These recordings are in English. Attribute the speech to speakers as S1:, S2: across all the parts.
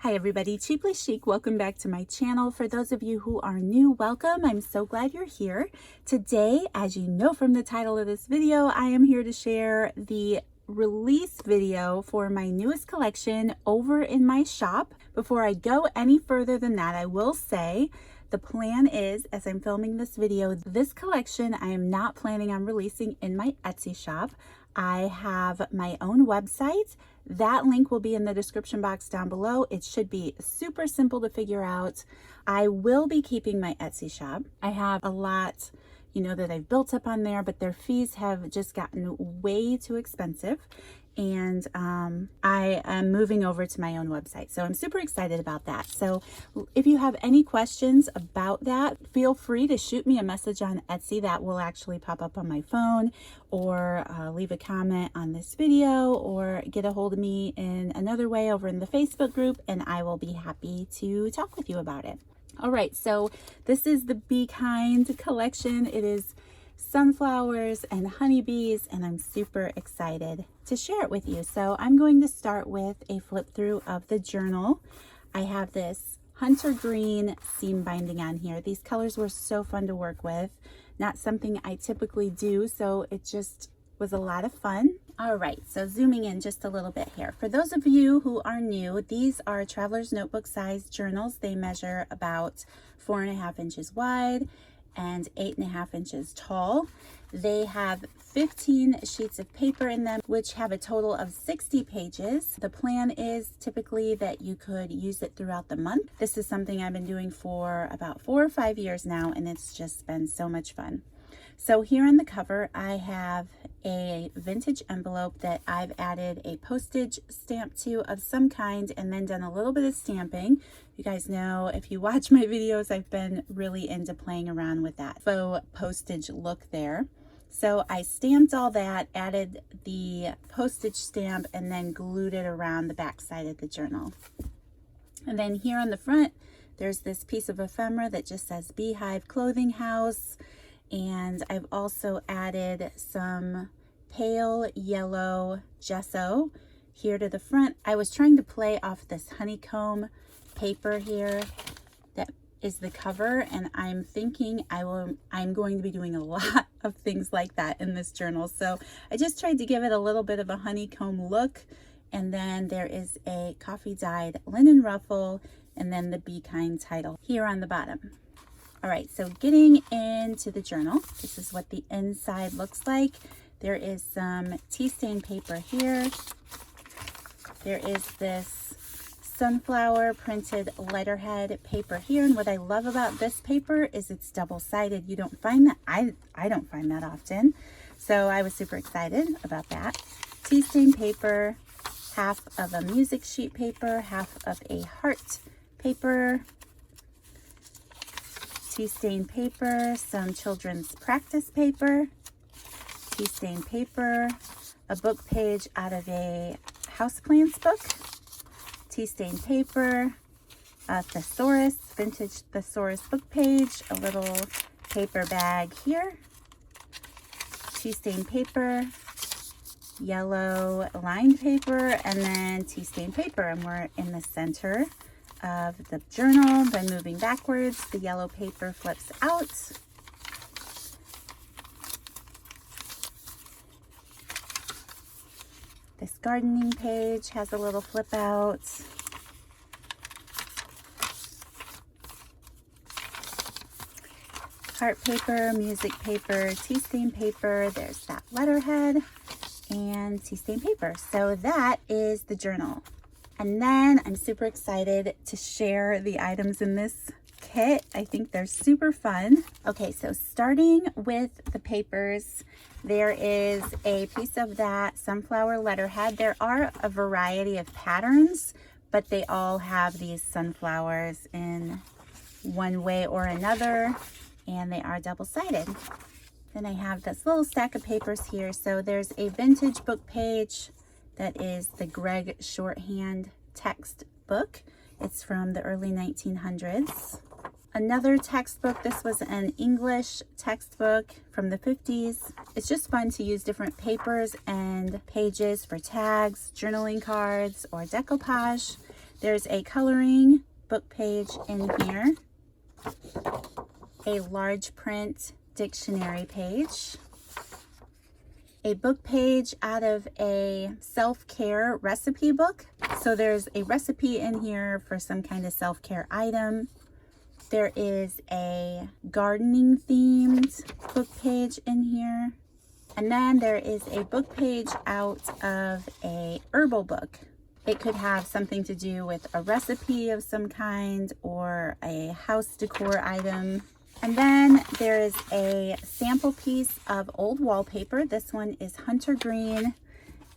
S1: Hi everybody, Cheaply Chic. Welcome back to my channel. For those of you who are new, welcome. I'm so glad you're here. Today, as you know from the title of this video, I am here to share the release video for my newest collection over in my shop. Before I go any further than that, I will say the plan is, as I'm filming this video, this collection I am not planning on releasing in my Etsy shop. I have my own website. That link will be in the description box down below. It should be super simple to figure out. I will be keeping my Etsy shop. I have a lot, that I've built up on there, but their fees have just gotten way too expensive. And I am moving over to my own website. So I'm super excited about that. So if you have any questions about that, feel free to shoot me a message on Etsy. That will actually pop up on my phone, or leave a comment on this video, or get a hold of me in another way over in the Facebook group, and I will be happy to talk with you about it. All right, so this is the Be Kind collection. It is sunflowers and honeybees, and I'm super excited to share it with you. So I'm going to start with a flip through of the journal. I have this hunter green seam binding on here. These colors were so fun to work with. Not something I typically do, so it just was a lot of fun. All right, so zooming in just a little bit here. For those of you who are new, these are Traveler's Notebook size journals. They measure about 4.5 inches wide and 8.5 inches tall. They have 15 sheets of paper in them, which have a total of 60 pages. The plan is typically that you could use it throughout the month. This is something I've been doing for about 4 or 5 years now, and it's just been so much fun. So here on the cover, I have a vintage envelope that I've added a postage stamp to of some kind, and then done a little bit of stamping. You guys know, if you watch my videos, I've been really into playing around with that faux postage look there. So I stamped all that, added the postage stamp, and then glued it around the back side of the journal. And then here on the front, there's this piece of ephemera that just says Beehive Clothing House. And I've also added some pale yellow gesso here to the front. I was trying to play off this honeycomb paper here that is the cover, and I'm thinking I'm going to be doing a lot of things like that in this journal. So I just tried to give it a little bit of a honeycomb look. And then there is a coffee dyed linen ruffle, and then the Be Kind title here on the bottom. All right, so getting into the journal, this is what the inside looks like. There is some tea stain paper here. There is this sunflower printed letterhead paper here. And what I love about this paper is it's double-sided. You don't find that, I don't find that often. So I was super excited about that. Tea stain paper, half of a music sheet paper, half of a heart paper, tea stain paper, some children's practice paper, tea stain paper, a book page out of a houseplants book, tea stain paper, a thesaurus, vintage thesaurus book page, a little paper bag here, tea stain paper, yellow lined paper, and then tea stain paper. And we're in the center of the journal. By moving backwards, the yellow paper flips out. This gardening page has a little flip out. Heart paper, music paper, tea stain paper. There's that letterhead and tea stain paper. So that is the journal. And then I'm super excited to share the items in this kit. I think they're super fun. Okay, so starting with the papers, there is a piece of that sunflower letterhead. There are a variety of patterns, but they all have these sunflowers in one way or another, and they are double-sided. Then I have this little stack of papers here. So there's a vintage book page that is the Greg shorthand textbook. It's from the early 1900s. Another textbook, this was an English textbook from the 50s. It's just fun to use different papers and pages for tags, journaling cards, or decoupage. There's a coloring book page in here, a large print dictionary page, a book page out of a self-care recipe book. So there's a recipe in here for some kind of self-care item. There is a gardening themed book page in here. And then there is a book page out of a herbal book. It could have something to do with a recipe of some kind or a house decor item. And then there is a sample piece of old wallpaper. This one is hunter green,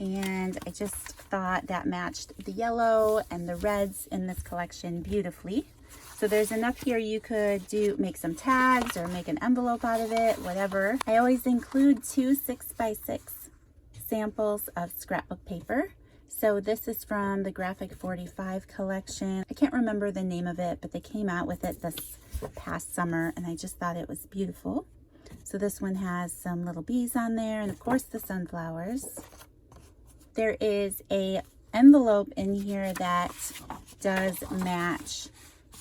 S1: and I just thought that matched the yellow and the reds in this collection beautifully. So there's enough here you could make some tags or make an envelope out of it, whatever. I always include 2 6x6 samples of scrapbook paper. So this is from the Graphic 45 collection. I can't remember the name of it, but they came out with it this past summer, and I just thought it was beautiful. So this one has some little bees on there, and of course the sunflowers. There is a envelope in here that does match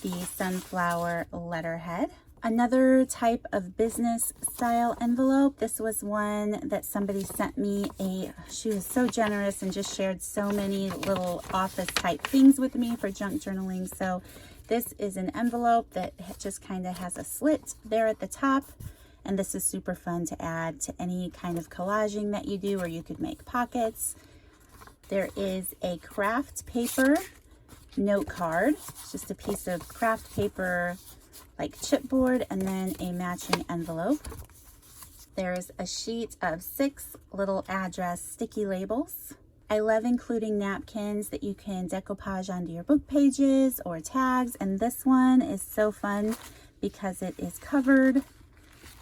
S1: the sunflower letterhead. Another type of business style envelope. This was one that somebody sent me. She was so generous and just shared so many little office type things with me for junk journaling. So this is an envelope that just kind of has a slit there at the top. And this is super fun to add to any kind of collaging that you do, or you could make pockets. There is a craft paper note card. It's just a piece of craft paper like chipboard, and then a matching envelope. There's a sheet of 6 little address sticky labels. I love including napkins that you can decoupage onto your book pages or tags, and this one is so fun because it is covered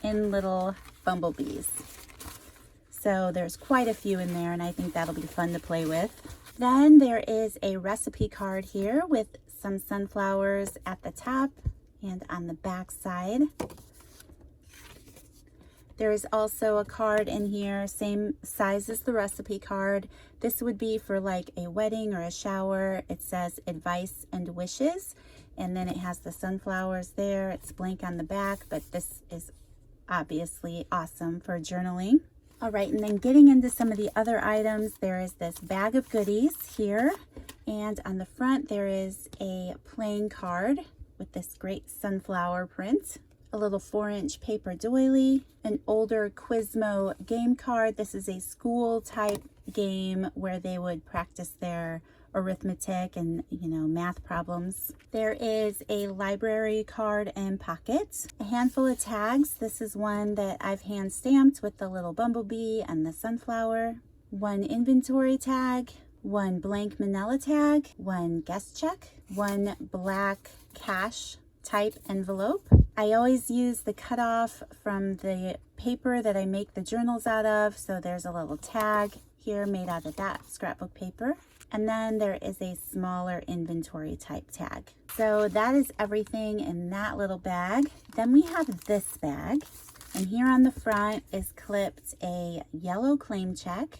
S1: in little bumblebees. So there's quite a few in there, and I think that'll be fun to play with. Then there is a recipe card here with some sunflowers at the top and on the back side. There is also a card in here, same size as the recipe card. This would be for like a wedding or a shower. It says advice and wishes, and then it has the sunflowers there. It's blank on the back, but this is obviously awesome for journaling. All right, and then getting into some of the other items, there is this bag of goodies here, and on the front there is a playing card with this great sunflower print, a little 4-inch paper doily, an older Quizmo game card. This is a school type game where they would practice their arithmetic and, math problems. There is a library card and pocket, a handful of tags. This is one that I've hand stamped with the little bumblebee and the sunflower, one inventory tag, one blank manila tag, one guest check, one black cash type envelope. I always use the cutoff from the paper that I make the journals out of, so there's a little tag here made out of that scrapbook paper. And then there is a smaller inventory type tag. So that is everything in that little bag. Then we have this bag, and here on the front is clipped a yellow claim check.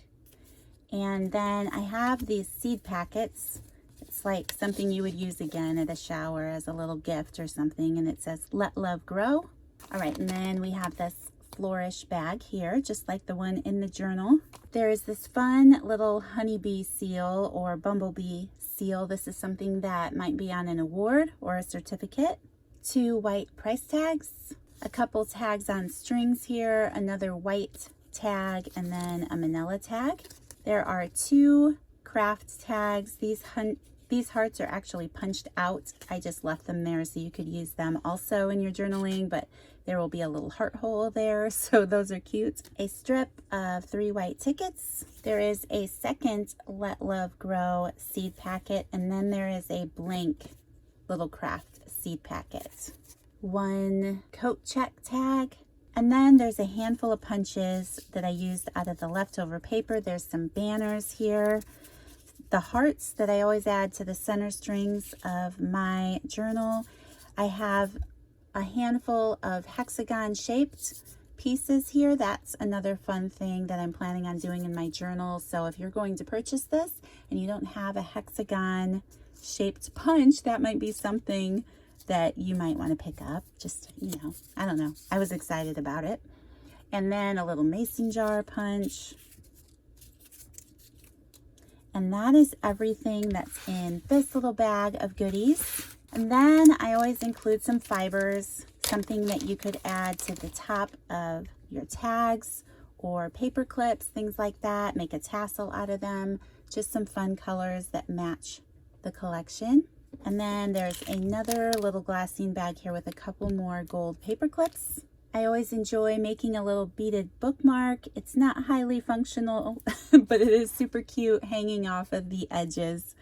S1: And then I have these seed packets. It's like something you would use again at a shower as a little gift or something, and it says let love grow. All right, and then we have this flourish bag here, just like the one in the journal. There is this fun little honeybee seal or bumblebee seal. This is something that might be on an award or a certificate. 2 white price tags, a couple tags on strings here, another white tag, and then a manila tag. There are 2 craft tags. These hearts are actually punched out. I just left them there so you could use them also in your journaling, but there will be a little heart hole there, so those are cute. A strip of 3 white tickets. There is a second Let Love Grow seed packet, and then there is a blank little craft seed packet. 1 coat check tag, and then there's a handful of punches that I used out of the leftover paper. There's some banners here. The hearts that I always add to the center strings of my journal. I have a handful of hexagon shaped pieces here. That's another fun thing that I'm planning on doing in my journal. So if you're going to purchase this and you don't have a hexagon shaped punch, that might be something that you might want to pick up. Just, you know, I don't know. I was excited about it. And then a little mason jar punch. And that is everything that's in this little bag of goodies. And then I always include some fibers, something that you could add to the top of your tags or paper clips, things like that. Make a tassel out of them. Just some fun colors that match the collection. And then there's another little glassine bag here with a couple more gold paper clips. I always enjoy making a little beaded bookmark. It's not highly functional, but it is super cute hanging off of the edges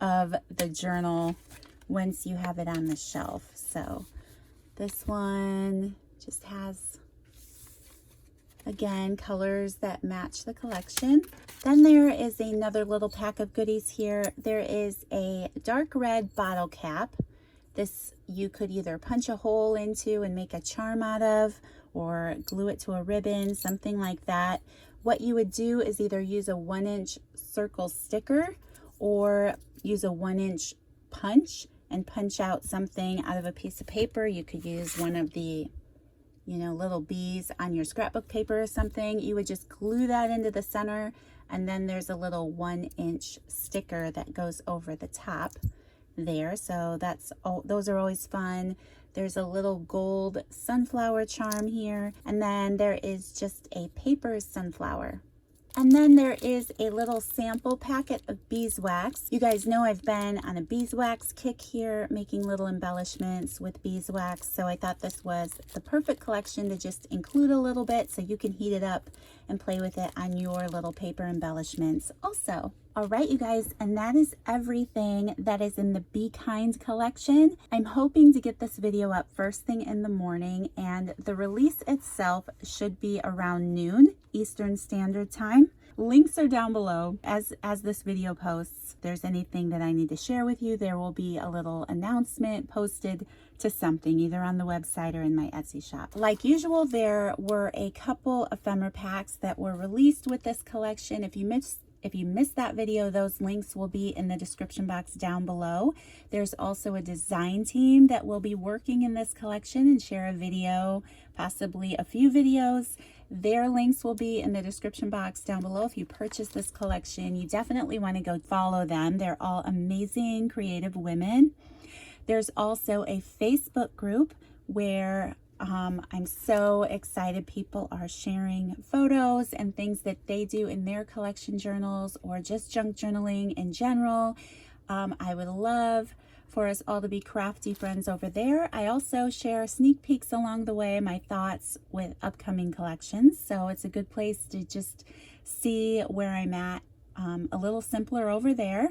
S1: of the journal once you have it on the shelf. So this one just has, again, colors that match the collection. Then there is another little pack of goodies here. There is a dark red bottle cap. This you could either punch a hole into and make a charm out of, or glue it to a ribbon, something like that. What you would do is either use a 1-inch circle sticker or use a 1-inch punch and punch out something out of a piece of paper. You could use one of the, you know, little bees on your scrapbook paper or something. You would just glue that into the center, and then there's a little 1-inch sticker that goes over the top there. So that's all, those are always fun. There's a little gold sunflower charm here, and then there is just a paper sunflower. And then there is a little sample packet of beeswax. You guys know I've been on a beeswax kick here, making little embellishments with beeswax. So I thought this was the perfect collection to just include a little bit so you can heat it up and play with it on your little paper embellishments also. All right, you guys, and that is everything that is in the Be Kind collection. I'm hoping to get this video up first thing in the morning, and the release itself should be around noon Eastern Standard Time. Links are down below. As this video posts, if there's anything that I need to share with you, there will be a little announcement posted to something, either on the website or in my Etsy shop. Like usual, there were a couple ephemera packs that were released with this collection. If you missed that video, those links will be in the description box down below. There's also a design team that will be working in this collection and share a video, possibly a few videos. Their links will be in the description box down below. If you purchase this collection, you definitely want to go follow them. They're all amazing, creative women. There's also a Facebook group where I'm so excited. People are sharing photos and things that they do in their collection journals or just junk journaling in general. I would love for us all to be crafty friends over there. I also share sneak peeks along the way, my thoughts with upcoming collections. So it's a good place to just see where I'm at, a little simpler over there.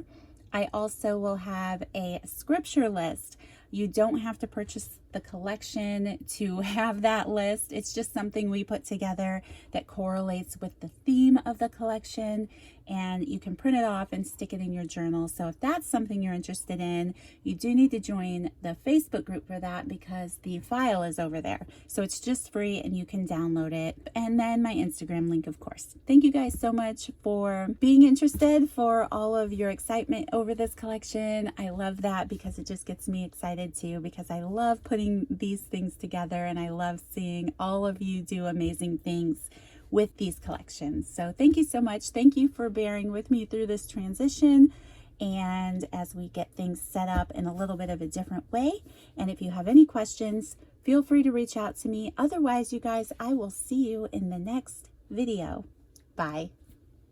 S1: I also will have a scripture list. You don't have to purchase the collection to have that list. It's just something we put together that correlates with the theme of the collection, and you can print it off and stick it in your journal. So if that's something you're interested in, you do need to join the Facebook group for that, because the file is over there. So it's just free and you can download it. And then my Instagram link, of course. Thank you guys so much for being interested, for all of your excitement over this collection. I love that because it just gets me excited too, because I love putting these things together and I love seeing all of you do amazing things with these collections. So thank you so much. Thank you for bearing with me through this transition and as we get things set up in a little bit of a different way. And if you have any questions, feel free to reach out to me. Otherwise, you guys, I will see you in the next video. Bye.